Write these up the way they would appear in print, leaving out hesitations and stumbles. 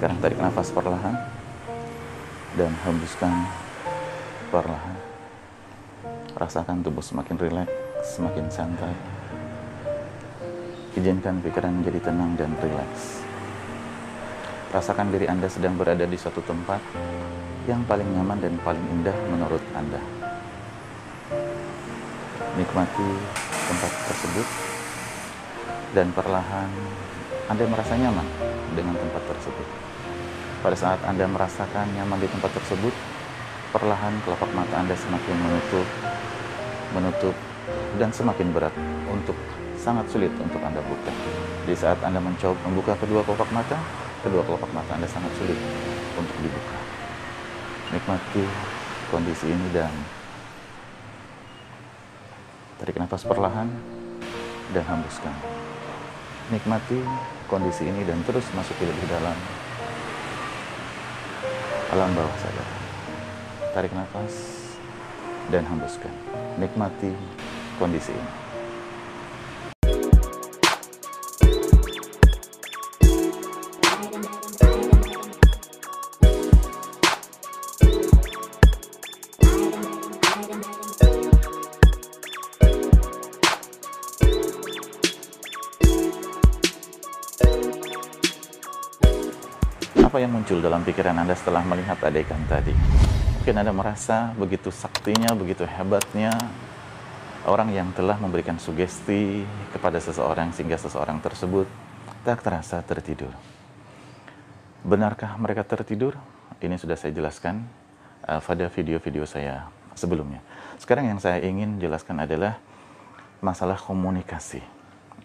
Sekarang tarik nafas perlahan dan hembuskan perlahan. Rasakan tubuh semakin rileks, semakin santai. Izinkan pikiran menjadi tenang dan rileks. Rasakan diri Anda sedang berada di suatu tempat yang paling nyaman dan paling indah menurut Anda. Nikmati tempat tersebut dan perlahan Anda merasa nyaman dengan tempat tersebut. Pada saat Anda merasakan nyaman di tempat tersebut, perlahan kelopak mata Anda semakin menutup dan semakin berat sangat sulit untuk Anda buka. Di saat Anda mencoba membuka kedua kelopak mata Anda sangat sulit untuk dibuka. Nikmati kondisi ini dan tarik nafas perlahan dan hembuskan. Nikmati kondisi ini dan terus masuki lebih dalam alam bawah sadar. Tarik nafas dan hembuskan. Nikmati kondisi ini. Apa yang muncul dalam pikiran Anda setelah melihat adegan tadi? Mungkin Anda merasa begitu saktinya, begitu hebatnya orang yang telah memberikan sugesti kepada seseorang sehingga seseorang tersebut tak terasa tertidur. Benarkah mereka tertidur? Ini sudah saya jelaskan pada video-video saya sebelumnya. Sekarang yang saya ingin jelaskan adalah masalah komunikasi.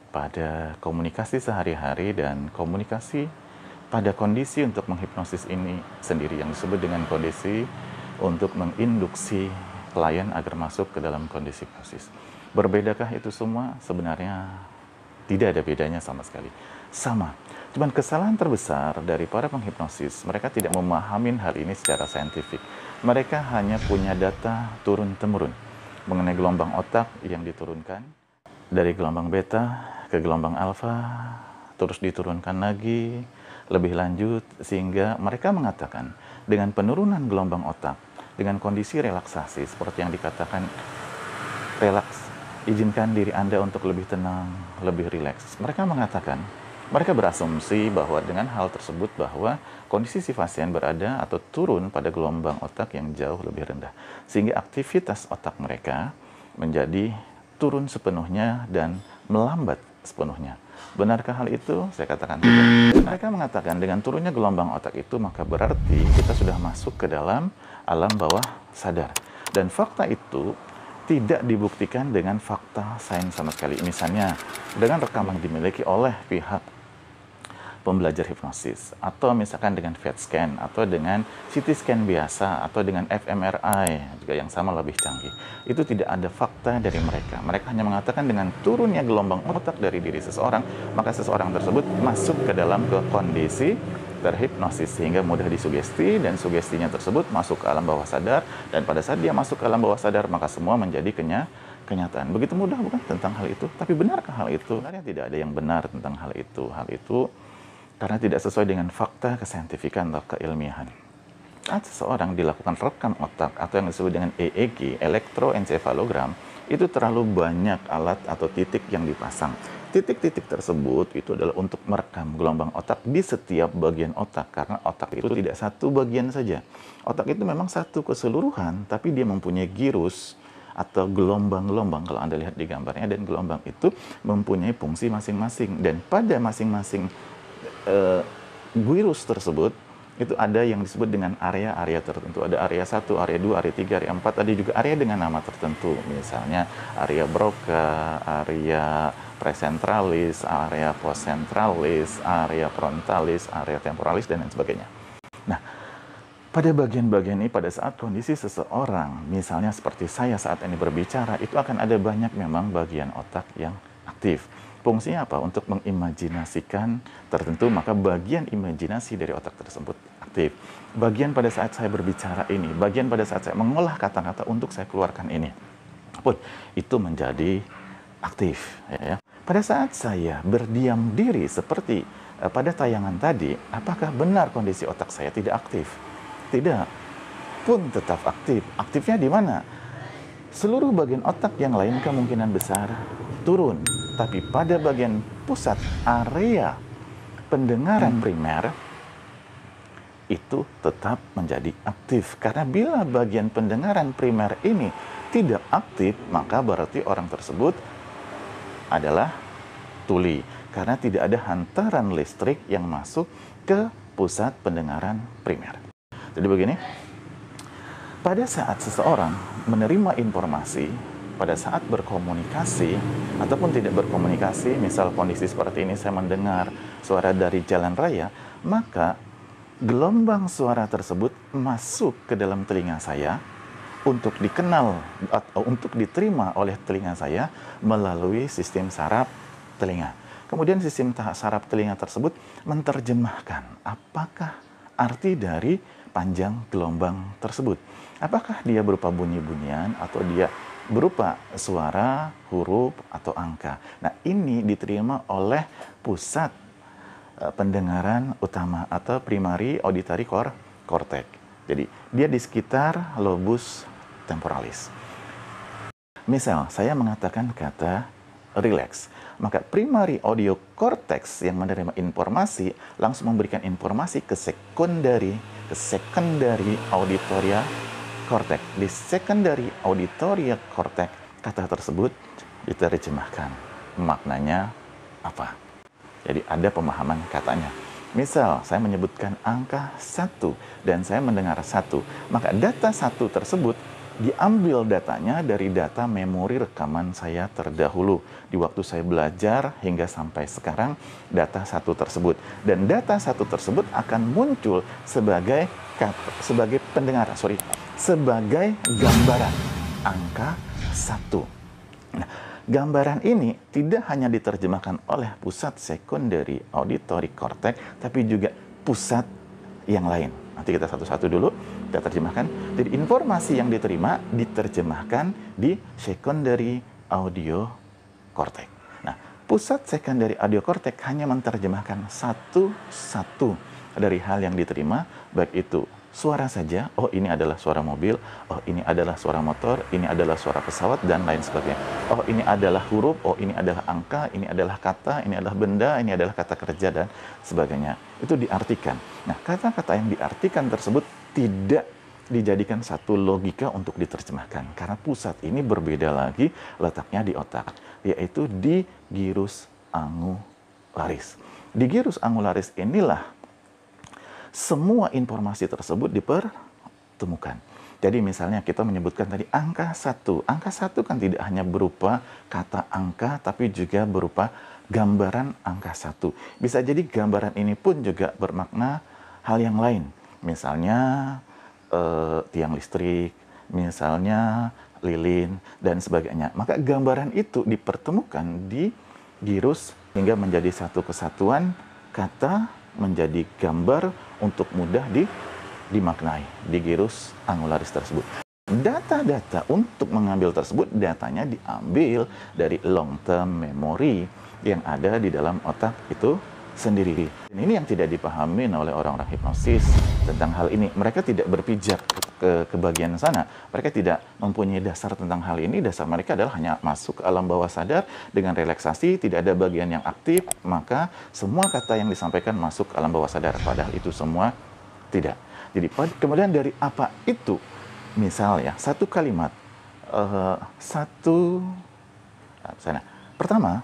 Pada komunikasi sehari-hari dan komunikasi pada kondisi untuk menghipnosis ini sendiri yang disebut dengan kondisi untuk menginduksi klien agar masuk ke dalam kondisi hipnosis. Berbedakah itu semua? Sebenarnya tidak ada bedanya sama sekali. Sama. Cuman kesalahan terbesar dari para penghipnosis, mereka tidak memahami hal ini secara saintifik. Mereka hanya punya data turun-temurun mengenai gelombang otak yang diturunkan dari gelombang beta ke gelombang alfa, terus diturunkan lagi, lebih lanjut, sehingga mereka mengatakan dengan penurunan gelombang otak, dengan kondisi relaksasi seperti yang dikatakan relaks, izinkan diri Anda untuk lebih tenang, lebih rileks. Mereka mengatakan, mereka berasumsi bahwa dengan hal tersebut bahwa kondisi si pasien berada atau turun pada gelombang otak yang jauh lebih rendah, sehingga aktivitas otak mereka menjadi turun sepenuhnya dan melambat sepenuhnya. Benarkah hal itu? Saya katakan tidak. Mereka mengatakan dengan turunnya gelombang otak itu maka berarti kita sudah masuk ke dalam alam bawah sadar. Dan fakta itu tidak dibuktikan dengan fakta sains sama sekali. Misalnya dengan rekaman dimiliki oleh pihak pembelajar hipnosis, atau misalkan dengan PET scan, atau dengan CT scan biasa, atau dengan fMRI juga yang sama lebih canggih. Itu tidak ada fakta dari mereka. Mereka hanya mengatakan dengan turunnya gelombang otak dari diri seseorang, maka seseorang tersebut masuk ke dalam kondisi terhipnosis sehingga mudah disugesti, dan sugestinya tersebut masuk ke alam bawah sadar, dan pada saat dia masuk ke alam bawah sadar maka semua menjadi kenyataan. Begitu mudah bukan tentang hal itu? Tapi benarkah hal itu? Sebenarnya tidak ada yang benar tentang hal itu. Hal itu karena tidak sesuai dengan fakta kesaintifikan atau keilmiahan. Saat seseorang dilakukan rekam otak atau yang disebut dengan EEG, elektroencefalogram, itu terlalu banyak alat atau titik yang dipasang. Titik-titik tersebut itu adalah untuk merekam gelombang otak di setiap bagian otak, karena otak itu tidak satu bagian saja. Otak itu memang satu keseluruhan, tapi dia mempunyai girus atau gelombang-gelombang kalau Anda lihat di gambarnya, dan gelombang itu mempunyai fungsi masing-masing, dan pada masing-masing girus tersebut itu ada yang disebut dengan area-area tertentu. Ada area 1, area 2, area 3, area 4, ada juga area dengan nama tertentu. Misalnya area Broca, area presentralis, area postcentralis, area frontalis, area temporalis, dan lain sebagainya. Nah, pada bagian-bagian ini pada saat kondisi seseorang, misalnya seperti saya saat ini berbicara, itu akan ada banyak memang bagian otak yang aktif. Fungsinya apa? Untuk mengimajinasikan tertentu, maka bagian imajinasi dari otak tersebut aktif. Bagian pada saat saya berbicara ini, bagian pada saat saya mengolah kata-kata untuk saya keluarkan ini, pun itu menjadi aktif. Ya. Pada saat saya berdiam diri seperti pada tayangan tadi, apakah benar kondisi otak saya tidak aktif? Tidak, pun tetap aktif. Aktifnya di mana? Seluruh bagian otak yang lain kemungkinan besar turun, tapi pada bagian pusat area pendengaran primer itu tetap menjadi aktif. Karena bila bagian pendengaran primer ini tidak aktif, maka berarti orang tersebut adalah tuli. Karena tidak ada hantaran listrik yang masuk ke pusat pendengaran primer. Jadi begini, pada saat seseorang menerima informasi, pada saat berkomunikasi ataupun tidak berkomunikasi, misal kondisi seperti ini saya mendengar suara dari jalan raya, maka gelombang suara tersebut masuk ke dalam telinga saya untuk dikenal atau untuk diterima oleh telinga saya melalui sistem saraf telinga. Kemudian sistem saraf telinga tersebut menerjemahkan apakah arti dari panjang gelombang tersebut. Apakah dia berupa bunyi-bunyian atau dia berupa suara, huruf, atau angka. Nah, ini diterima oleh pusat pendengaran utama atau primary auditory cortex. Jadi, dia di sekitar lobus temporalis. Misal, saya mengatakan kata relax, maka primary audio cortex yang menerima informasi langsung memberikan informasi ke secondary auditoria cortex. Di secondary auditoria cortex, kata tersebut diterjemahkan. Maknanya apa? Jadi ada pemahaman katanya. Misal, saya menyebutkan angka 1 dan saya mendengar 1, maka data 1 tersebut diambil datanya dari data memori rekaman saya terdahulu di waktu saya belajar hingga sampai sekarang, data 1 tersebut, dan data 1 tersebut akan muncul sebagai sebagai gambaran angka 1. Nah, gambaran ini tidak hanya diterjemahkan oleh pusat secondary auditory cortex, tapi juga pusat yang lain. Nanti kita satu-satu dulu, kita terjemahkan. Jadi informasi yang diterima diterjemahkan di secondary audio cortex. Nah, pusat secondary audio cortex hanya menerjemahkan satu-satu dari hal yang diterima, baik itu suara saja, oh ini adalah suara mobil, oh ini adalah suara motor, ini adalah suara pesawat, dan lain sebagainya. Oh ini adalah huruf, oh ini adalah angka, ini adalah kata, ini adalah benda, ini adalah kata kerja, dan sebagainya. Itu diartikan. Nah, kata-kata yang diartikan tersebut tidak dijadikan satu logika untuk diterjemahkan. Karena pusat ini berbeda lagi letaknya di otak, yaitu di gyrus angularis. Di gyrus angularis inilah semua informasi tersebut dipertemukan. Jadi misalnya kita menyebutkan tadi angka 1. Angka 1 kan tidak hanya berupa kata angka, tapi juga berupa gambaran angka 1. Bisa jadi gambaran ini pun juga bermakna hal yang lain. Misalnya tiang listrik, misalnya lilin, dan sebagainya. Maka gambaran itu dipertemukan di gyrus hingga menjadi satu kesatuan kata, menjadi gambar untuk mudah dimaknai di gyrus angularis tersebut. Data-data untuk mengambil tersebut, datanya diambil dari long term memory yang ada di dalam otak itu sendiri. Dan ini yang tidak dipahami oleh orang-orang hipnosis tentang hal ini. Mereka tidak berpijak ke bagian sana. Mereka tidak mempunyai dasar tentang hal ini. Dasar mereka adalah hanya masuk ke alam bawah sadar dengan relaksasi, tidak ada bagian yang aktif, maka semua kata yang disampaikan masuk ke alam bawah sadar. Padahal itu semua tidak. Jadi kemudian dari apa itu? Misal ya, satu kalimat, pertama,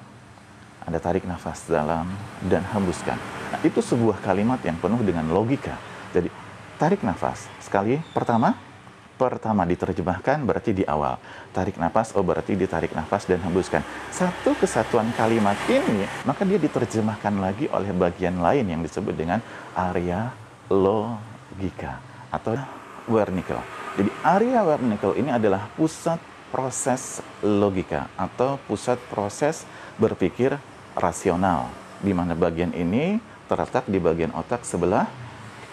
Anda tarik nafas dalam dan hembuskan. Nah, itu sebuah kalimat yang penuh dengan logika. Jadi, tarik nafas. Sekali, pertama diterjemahkan berarti di awal. Tarik nafas, oh berarti ditarik nafas dan hembuskan. Satu kesatuan kalimat ini, maka dia diterjemahkan lagi oleh bagian lain yang disebut dengan area logika atau Wernicke. Jadi, area Wernicke ini adalah pusat proses logika atau pusat proses berpikir rasional, di mana bagian ini terletak di bagian otak sebelah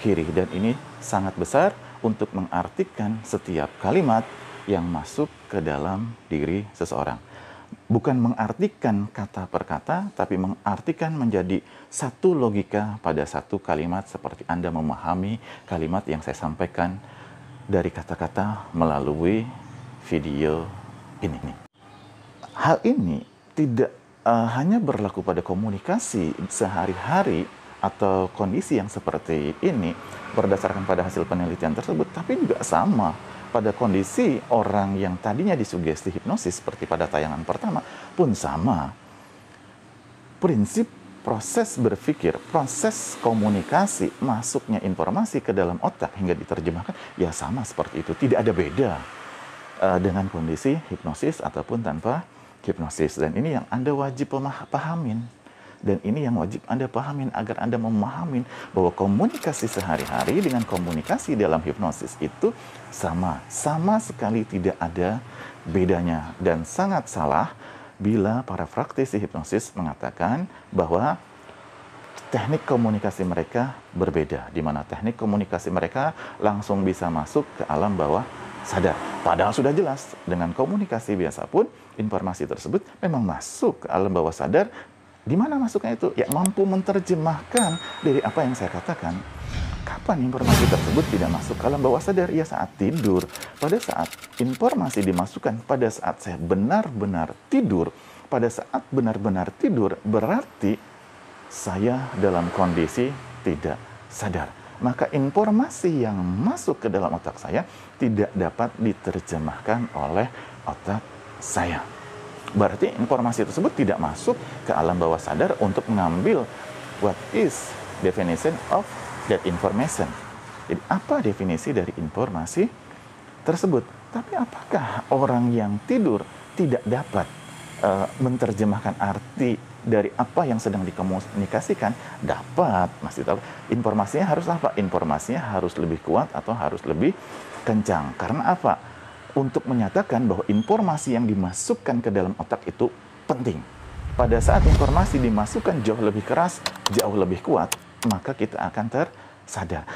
kiri, dan ini sangat besar untuk mengartikan setiap kalimat yang masuk ke dalam diri seseorang. bukan mengartikan kata per kata, tapi mengartikan menjadi satu logika pada satu kalimat, seperti Anda memahami kalimat yang saya sampaikan dari kata-kata melalui video ini. Hal ini tidak hanya berlaku pada komunikasi sehari-hari atau kondisi yang seperti ini berdasarkan pada hasil penelitian tersebut, tapi juga sama pada kondisi orang yang tadinya disugesti hipnosis seperti pada tayangan pertama pun sama. Prinsip proses berpikir, proses komunikasi, masuknya informasi ke dalam otak hingga diterjemahkan ya sama seperti itu, tidak ada beda dengan kondisi hipnosis ataupun tanpa hipnosis. Dan ini yang Anda wajib pahamin. Dan ini yang wajib Anda pahamin agar Anda memahamin bahwa komunikasi sehari-hari dengan komunikasi dalam hipnosis itu sama. Sama sekali tidak ada bedanya. Dan sangat salah bila para praktisi hipnosis mengatakan bahwa teknik komunikasi mereka berbeda. Di mana teknik komunikasi mereka langsung bisa masuk ke alam bawah sadar. Padahal sudah jelas dengan komunikasi biasa pun informasi tersebut memang masuk ke alam bawah sadar. Di mana masuknya itu? Ya, mampu menerjemahkan dari apa yang saya katakan. Kapan informasi tersebut tidak masuk ke alam bawah sadar? Ya saat tidur. Pada saat informasi dimasukkan, pada saat saya benar-benar tidur, pada saat benar-benar tidur, berarti saya dalam kondisi tidak sadar. Maka informasi yang masuk ke dalam otak saya tidak dapat diterjemahkan oleh otak saya. Berarti informasi tersebut tidak masuk ke alam bawah sadar untuk mengambil what is definition of that information. Jadi apa definisi dari informasi tersebut? Tapi apakah orang yang tidur tidak dapat menerjemahkan arti dari apa yang sedang dikomunikasikan? Dapat, masih tahu. Informasinya harus apa? Informasinya harus lebih kuat atau harus lebih kencang. Karena apa? Untuk menyatakan bahwa informasi yang dimasukkan ke dalam otak itu penting. Pada saat informasi dimasukkan jauh lebih keras, jauh lebih kuat, maka kita akan tersadar.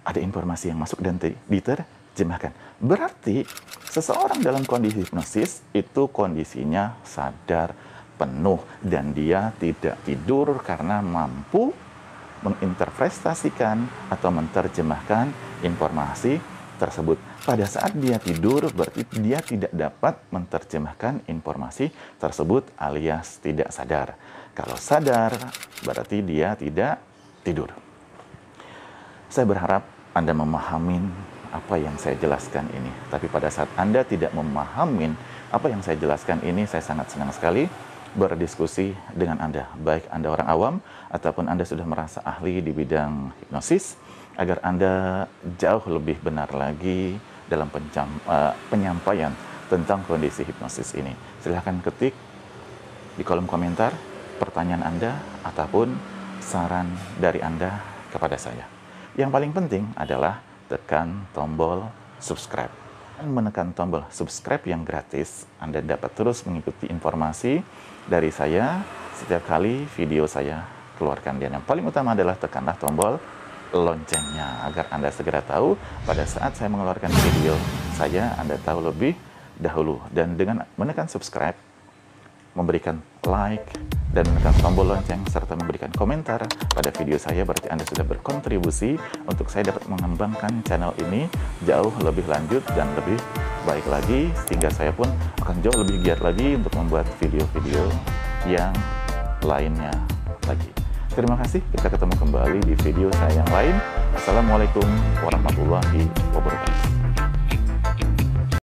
Ada informasi yang masuk dan diterjemahkan. Berarti seseorang dalam kondisi hipnosis itu kondisinya sadar penuh dan dia tidak tidur karena mampu menginterpretasikan atau menerjemahkan informasi tersebut. Pada saat dia tidur, berarti dia tidak dapat menerjemahkan informasi tersebut alias tidak sadar. Kalau sadar, berarti dia tidak tidur. Saya berharap Anda memahami apa yang saya jelaskan ini. Tapi pada saat Anda tidak memahami apa yang saya jelaskan ini, saya sangat senang sekali berdiskusi dengan Anda. Baik Anda orang awam, ataupun Anda sudah merasa ahli di bidang hipnosis, agar Anda jauh lebih benar lagi dalam penyampaian tentang kondisi hipnosis ini. Silahkan ketik di kolom komentar pertanyaan Anda ataupun saran dari Anda kepada saya. Yang paling penting adalah tekan tombol subscribe. Dan menekan tombol subscribe yang gratis, Anda dapat terus mengikuti informasi dari saya setiap kali video saya keluarkan. Dan yang paling utama adalah tekanlah tombol loncengnya agar Anda segera tahu pada saat saya mengeluarkan video saya, Anda tahu lebih dahulu. Dan dengan menekan subscribe, memberikan like, dan menekan tombol lonceng serta memberikan komentar pada video saya, berarti Anda sudah berkontribusi untuk saya dapat mengembangkan channel ini jauh lebih lanjut dan lebih baik lagi, sehingga saya pun akan jauh lebih giat lagi untuk membuat video-video yang lainnya lagi. Terima kasih, kita ketemu kembali di video saya yang lain. Assalamualaikum warahmatullahi